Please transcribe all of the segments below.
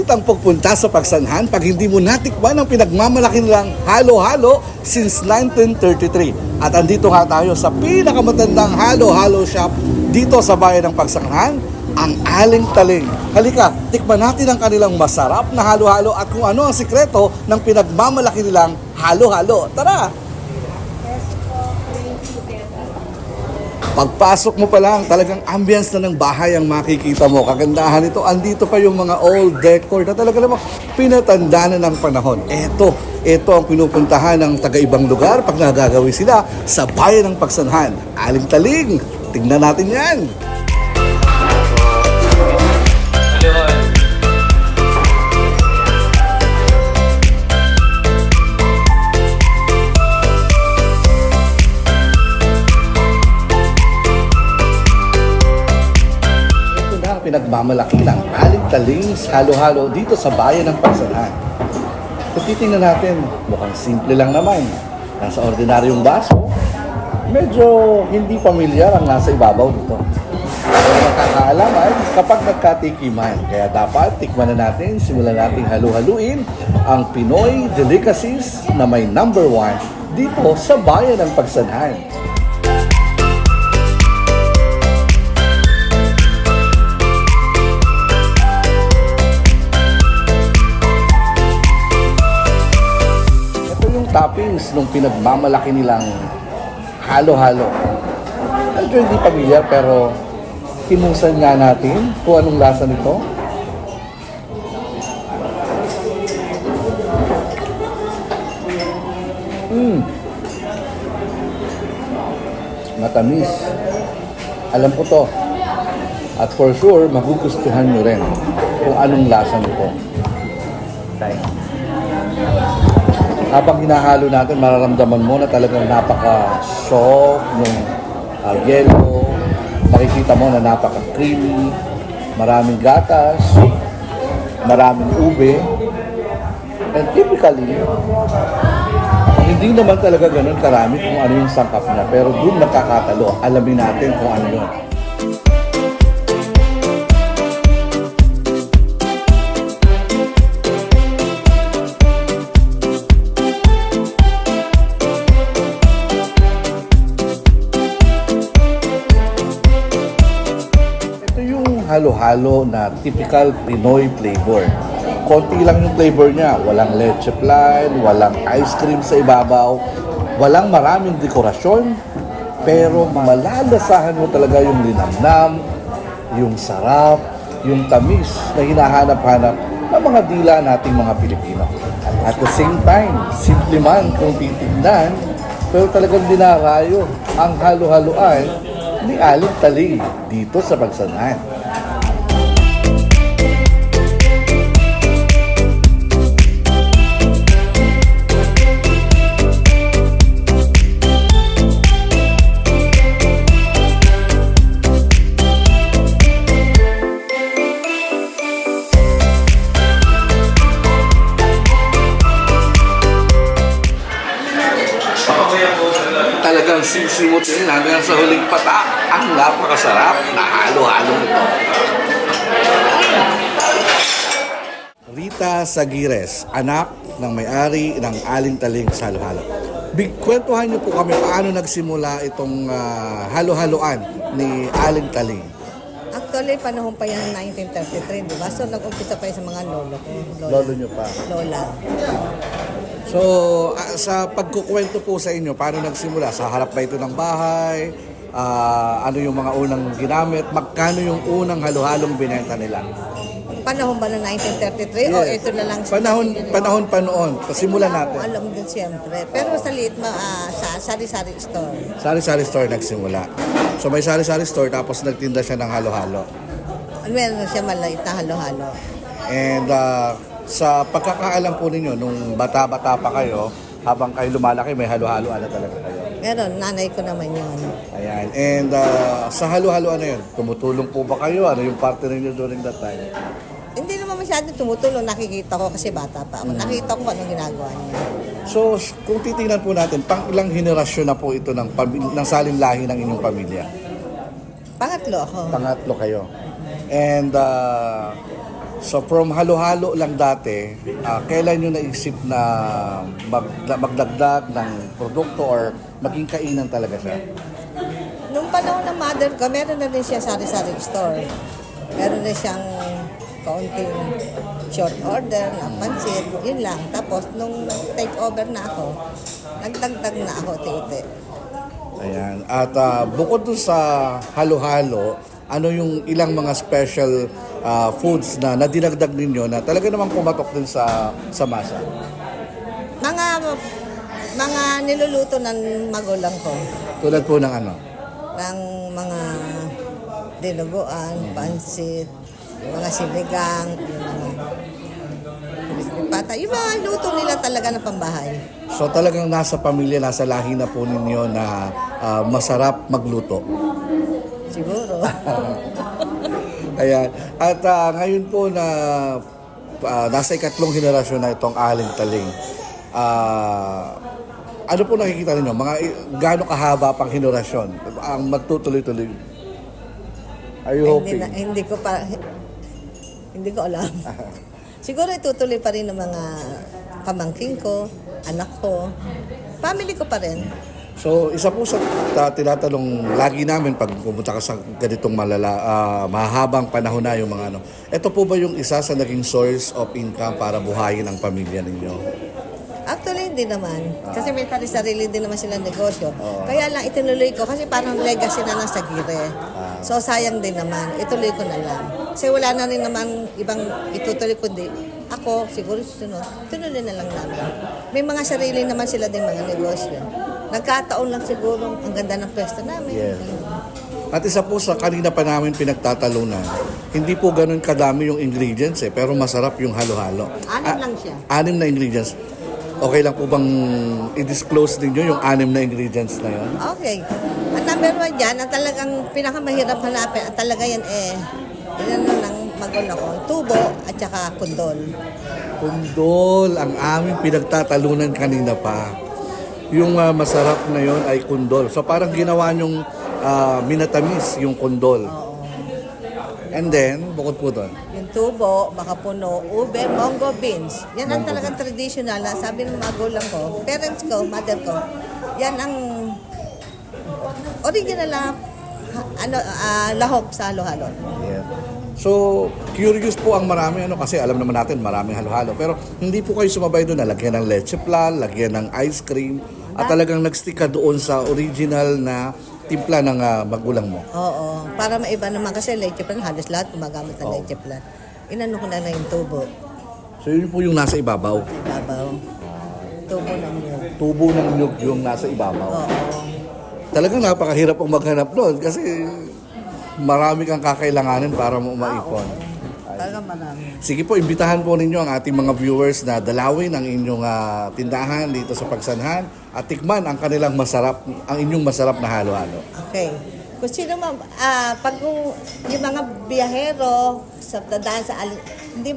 Nakakalitang pagpunta sa Pagsanhan pag hindi mo natikman ang pinagmamalaki nilang halo-halo since 1933. At andito nga tayo sa pinakamatandang halo-halo shop dito sa bayan ng Pagsanhan, ang Aling Taling. Halika, tikman natin ang kanilang masarap na halo-halo at kung ano ang sikreto ng pinagmamalaki nilang halo-halo. Tara! Pagpasok mo pa lang, talagang ambience na ng bahay ang makikita mo. Kagandahan nito, andito pa yung mga old decor na talaga namang pinatanda na ng panahon. Ito ang pinupuntahan ng taga-ibang lugar pag nagagawi sila sa bayan ng Pagsanhan. Aling Taling, tingnan natin yan. Pinagmamalaki ng Aling Taling's halo-halo dito sa bayan ng Pagsanhan. Kung titingnan natin, mukhang simple lang naman. Nasa ordinaryong baso, medyo hindi pamilyar ang nasa ibabaw dito. Pero nakakaalaman kapag nagkatikiman. Kaya dapat tikman na natin, simulan nating halu-haluin ang Pinoy delicacies na may number 1 dito sa bayan ng Pagsanhan. Toppings nung pinagmamalaki nilang halo-halo. Medyo hindi pamilyar pero kinusan nga natin kung anong lasa nito. Matamis. Alam ko to. At for sure, magugustuhan nyo rin kung anong lasa nito. Habang hinahalo natin, mararamdaman mo na talagang napaka-soft ng yellow. Makikita mo na napaka-creamy. Maraming gatas. Maraming ube. And typically, hindi naman talaga ganun karami kung ano yung sangkap niya. Pero dun nagkakatalo. Alamin natin kung ano yun. Halo-halo na typical Pinoy flavor. Konti lang yung flavor niya. Walang leche flan, walang ice cream sa ibabaw, walang maraming dekorasyon, pero malalasahan mo talaga yung linamnam, yung sarap, yung tamis na hinahanap-hanap ng mga dila nating mga Pilipino. At the same time, simple man kung titignan, pero talagang dinarayo ang halo-haloan ni Aling Taling dito sa Pagsanhan. Talagang sisimutin hanggang sa huling patak ang napakasarap na halo-halo nito. Rita Sagires, anak ng may-ari ng Aling Taling sa halo-halo. Kwentuhan niyo po kami paano nagsimula itong halo-haloan ni Aling Taling. Actually, panahon pa yan ng 1933, di ba? So, nag-umpisa pa yan sa mga lolo ko. Lolo niyo pa? Lola. So, sa pagkukwento po sa inyo, paano nagsimula? Sa harap ba ito ng bahay? Ano yung mga unang ginamit? Magkano yung unang halo-halong binenta nila? Panahon ba ng 1933 o ito na lang? Panahon pa noon. Pasimulan natin. Alam din siyempre. Pero sa liit, sa sari-sari store. Sari-sari store nagsimula. So may sari-sari store tapos nagtinda siya ng halo-halo. Meron siya maliit na halo-halo. And sa pagkakaalam po ninyo, nung bata-bata pa kayo, habang kayo lumalaki, may halo-haloan na talaga kayo. Meron, nanay ko naman yun. Ayan. And sa halo-haloan na yun, tumutulong po ba kayo? Ano yung partner ninyo during that time? Hindi naman masyado tumutulong. Nakikita ko kasi bata pa ako. Nakita ko anong ginagawa niya. So, kung titingnan po natin, pang ilang henerasyon na po ito ng salinlahi ng inyong pamilya? Pangatlo ako. Pangatlo kayo. And So from halo-halo lang dati, kailan nyo naisip na magdagdag ng produkto or maging kainan talaga siya? Nung panahon ng mother ko, meron na din siya sari-sari store. Meron na siyang kaunting short order na pansit, yun lang. Tapos nung take over na ako, nagdagdag na ako unti-unti. Ayan. At bukod dun sa halo-halo, ano yung ilang mga special foods na nadinagdag ninyo na talaga namang pumatok din sa masa? Mga niluluto ng magulang ko. Tulad po ng ano? Ng mga dinuguan, pansit, yung mga sinigang, yung mga pata. Yung mga luto nila talaga ng pambahay. So talagang nasa pamilya, nasa lahi na po ninyo na masarap magluto. Siguro. Ayan. At ngayon po na nasa ikatlong henerasyon na itong Aling Taling, ano po nakikita ninyo? Gaano kahaba pang henerasyon ang magtutuloy-tuloy? Are you hoping? Hindi ko alam. Siguro itutuloy pa rin ng mga pamangking ko, anak ko, family ko pa rin. So, isa po sa tinatanong lagi namin pag pumunta ka sa ganitong mahabang panahon na yung mga ano. Ito po ba yung isa sa naging source of income para buhayin ang pamilya ninyo? Actually, hindi naman. Kasi may sarili din naman silang negosyo. Kaya lang itinuloy ko kasi parang legacy na nasa gire. So, sayang din naman. Ituloy ko na lang. Kasi wala na rin naman ibang itutuloy kundi ako, siguro susunod, tinuloy na lang namin. May mga sarili naman sila din mga negosyo. Nagkataon lang siguro ang ganda ng pwesto namin. Yes. At isa po sa kanina pa namin pinagtatalunan, hindi po ganun kadami yung ingredients pero masarap yung halo-halo. 6 lang siya. 6 na ingredients. Okay lang po bang i-disclose ninyo yung 6 na ingredients na yun? Okay. At number 1 dyan, ang talagang pinakamahirap hanapin, at talaga yan ilan ng magulo ko, tubo at saka kundol. Kundol, ang aming pinagtatalunan kanina pa. Yung masarap na yon ay kundol. So parang ginawa nyong minatamis yung kundol. And then, bukod po doon. Yung tubo, makapuno, ube, mongo beans. Yan ang talagang traditional na sabi ng magulang ko, parents ko, mother ko, yan ang original na lahok sa halo-halo. Yeah. So, curious po ang marami kasi alam naman natin maraming halo-halo. Pero hindi po kayo sumabay doon na lagyan ng leche plan, lagyan ng ice cream, at talagang nagstick ka doon sa original na timpla ng magulang mo. Oo, para maiba naman kasi leche plan, halos lahat gumagamit ng leche plan. Inano ko na yung tubo. So, yun po yung nasa ibabaw. Ibabaw. Tubo ng niyog. Tubo ng niyog yung nasa ibabaw. Oo. Talagang napakahirap ang maghanap doon kasi marami kang kakailanganin para mo maipon. Talagang marami. Sige po, imbitahan po ninyo ang ating mga viewers na dalawin ang inyong tindahan dito sa Pagsanhan at tikman ang kanilang ang inyong masarap na halo-halo. Okay. Kung sino pag yung mga biyahero sa dadaan sa hindi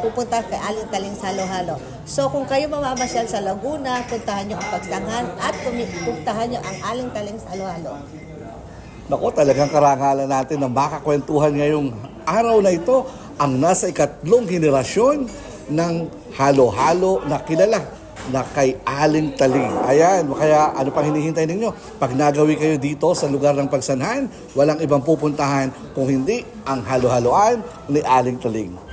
pupunta kay Aling Taling sa halo-halo. So kung kayo mamamasyal sa Laguna, puntahan nyo ang Pagsanhan at puntahan nyo ang Aling Taling sa halo-halo. Naku, talagang karangalan natin na makakwentuhan ngayong araw na ito ang nasa ikatlong henerasyon ng halo-halo na kilala na kay Aling Taling. Ayan, kaya ano pang hinihintay ninyo? Pag nagawi kayo dito sa lugar ng Pagsanhan, walang ibang pupuntahan kung hindi ang halo-haloan ni Aling Taling.